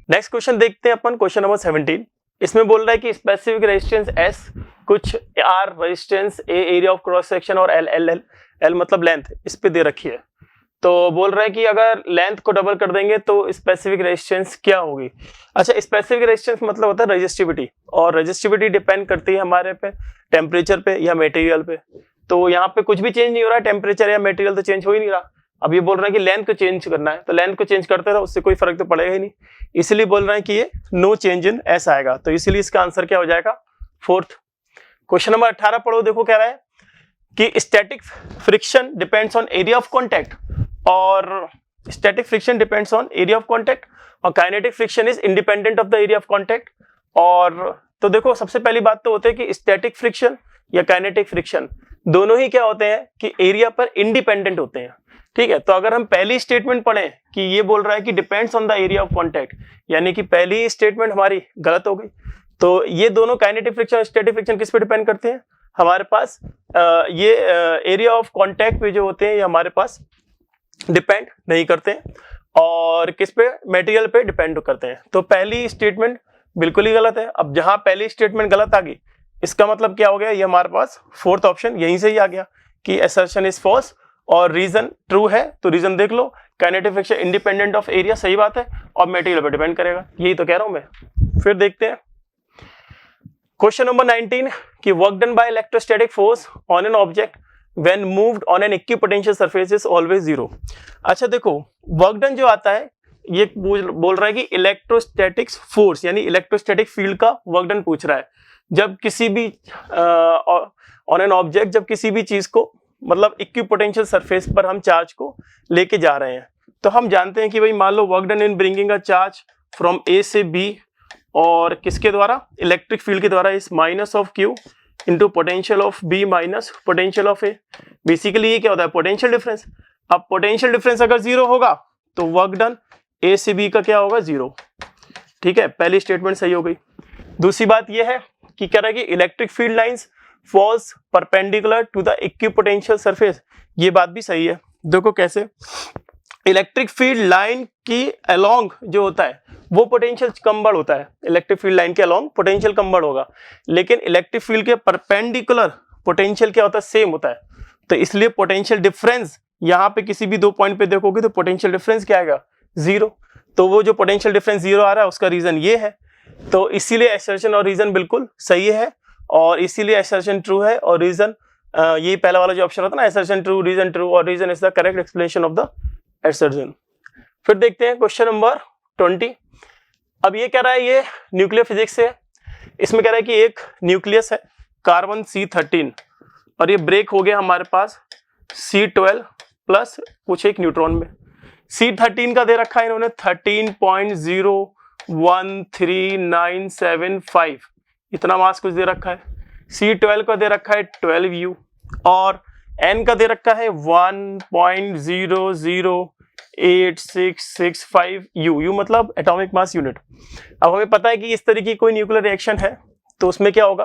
Next question देखते हैं अपन, question number 17। इसमें बोल रहा है कि स्पेसिफिक रेजिस्टेंस एस, कुछ R resistance A, area of cross section और एल, एल एल मतलब लेंथ इस पे दे रखी है। तो बोल रहा है कि अगर लेंथ को डबल कर देंगे तो स्पेसिफिक रेजिस्टेंस क्या होगी। अच्छा, स्पेसिफिक रेजिस्टेंस मतलब होता है रेजिस्टिविटी, और रेजिस्टिविटी डिपेंड करती है हमारे पे टेम्परेचर पे या मटेरियल पे। तो यहाँ पे कुछ भी चेंज नहीं हो रहा है, टेम्परेचर या मटेरियल तो चेंज हो ही नहीं रहा। अब ये बोल रहा है कि लेंथ को चेंज करना है, तो लेंथ को चेंज करते रहो, उससे कोई फर्क तो पड़ेगा ही नहीं, इसलिए बोल रहे हैं कि ये नो चेंज इन एस आएगा। तो इसीलिए इसका आंसर क्या हो जाएगा, फोर्थ। क्वेश्चन नंबर 18 पढ़ो, देखो कह रहा है कि static friction depends on area of contact, और static friction depends on area of contact, और kinetic friction is independent of the area of contact. और तो देखो सबसे पहली बात तो होती है कि स्टैटिक फ्रिक्शन या काइनेटिक फ्रिक्शन दोनों ही क्या होते हैं कि एरिया पर इंडिपेंडेंट होते हैं। ठीक है, तो अगर हम पहली स्टेटमेंट पढ़ें कि ये बोल रहा है कि depends on the area of contact, यानी कि पहली स्टेटमेंट हमारी गलत हो गई। तो ये दोनों काइनेटिक फ्रिक्शन और स्टैटिक फ्रिक्शन किस पे डिपेंड करते हैं, हमारे पास ये एरिया ऑफ कॉन्टैक्ट पे जो होते हैं ये हमारे पास डिपेंड नहीं करते हैं, और किस पे, मटेरियल पे डिपेंड करते हैं। तो पहली स्टेटमेंट बिल्कुल ही गलत है। अब जहां पहली स्टेटमेंट गलत आ गई, इसका मतलब क्या हो गया, ये हमारे पास फोर्थ ऑप्शन यहीं से ही आ गया कि असर्शन इज फॉल्स, और रीजन ट्रू है। तो रीजन देख लो, kinetic friction independent of area, सही बात है, और मटेरियल पे डिपेंड करेगा, यही तो कह रहा हूं मैं। फिर देखते हैं क्वेश्चन नंबर 19 कि work done by electrostatic force on an object when moved on an equipotential surface is always zero. अच्छा देखो, वर्क डन जो आता है ये बोल रहा है कि इलेक्ट्रोस्टैटिक फोर्स यानी इलेक्ट्रोस्टैटिक फील्ड का वर्क डन पूछ रहा है। जब किसी भी ऑन एन ऑब्जेक्ट, जब किसी भी चीज को मतलब इक्विपोटेंशियल सरफेस पर हम चार्ज को लेके जा रहे हैं, तो हम जानते हैं कि भाई मान लो work done in bringing a charge from A से बी, और किसके द्वारा, इलेक्ट्रिक फील्ड के द्वारा, is minus of Q into potential of B minus potential of A. Basically ये क्या होता है, पोटेंशियल डिफरेंस। अब पोटेंशियल डिफरेंस अगर जीरो होगा तो वर्क डन ए से बी का क्या होगा, जीरो। ठीक है, पहली स्टेटमेंट सही हो गई। दूसरी बात यह है कि कह रहा है कि electric field lines falls perpendicular to the equipotential surface, ये बात भी सही है। देखो कैसे, इलेक्ट्रिक फील्ड लाइन की अलोंग जो होता है वो पोटेंशियल कम बढ़ होता है, इलेक्ट्रिक फील्ड लाइन के अलोंग पोटेंशियल कम बढ़ होगा, लेकिन इलेक्ट्रिक फील्ड के परपेंडिकुलर पोटेंशियल क्या होता है, सेम होता है। तो इसलिए पोटेंशियल डिफरेंस यहाँ पे किसी भी दो पॉइंट पे देखोगे तो पोटेंशियल डिफरेंस क्या आएगा, जीरो। तो वो जो पोटेंशियल डिफरेंस जीरो आ रहा है उसका रीजन ये है। तो इसीलिए असर्शन और रीजन बिल्कुल सही है, और इसीलिए असर्शन ट्रू है, और रीजन ये पहला वाला जो ऑप्शन होता है ना, असर्शन ट्रू, रीजन ट्रू, और reason is the correct explanation of the assertion. फिर देखते हैं क्वेश्चन नंबर 20। अब ये कह रहा है, ये न्यूक्लियर फिजिक्स से है। इसमें कह रहा है कि एक न्यूक्लियस है कार्बन C13, और ये ब्रेक हो गया हमारे पास C12 प्लस कुछ एक न्यूट्रॉन में। C13 का दे रखा है इन्होंने 13.013975, इतना मास कुछ दे रखा है। C12 का दे रखा है 12U, और N का दे रखा है 1.008665U, U मतलब एटॉमिक मास यूनिट। अब हमें पता है कि इस तरीके की कोई न्यूक्लियर रिएक्शन है तो उसमें क्या होगा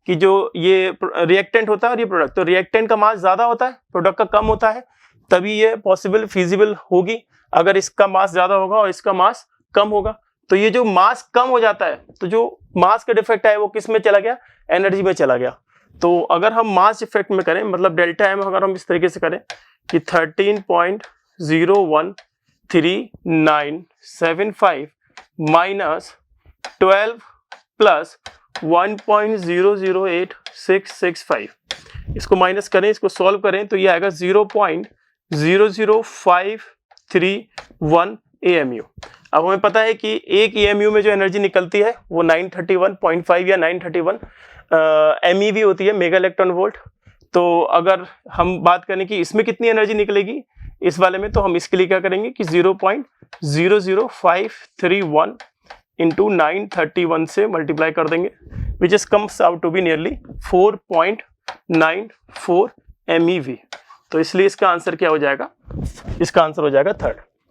कि जो ये रिएक्टेंट होता है और ये प्रोडक्ट, तो रिएक्टेंट का मास ज्यादा होता है, प्रोडक्ट का कम होता है, तभी ये पॉसिबल फिजिबल होगी। अगर इसका मास ज्यादा होगा और इसका मास कम होगा, तो ये जो मास कम हो जाता है तो जो मास का डिफेक्ट है वो किस में चला गया, एनर्जी में चला गया। तो अगर हम मास इफेक्ट में करें, मतलब डेल्टा एम अगर हम इस तरीके से करें कि 13.0139975 माइनस 12 प्लस 1.008665, इसको माइनस करें, इसको सॉल्व करें तो ये आएगा 0.00531 AMU। अब हमें पता है कि एक EMU में जो एनर्जी निकलती है वो 931.5 या 931 MeV होती है, मेगा इलेक्ट्रॉन वोल्ट। तो अगर हम बात करें कि इसमें कितनी एनर्जी निकलेगी इस वाले में, तो हम इसके लिए क्या करेंगे कि 0.00531 इंटू 931 से मल्टीप्लाई कर देंगे, which is comes out to be nearly 4.94 MeV। तो इसलिए इसका आंसर क्या हो जाएगा, इसका आंसर हो जाएगा थर्ड।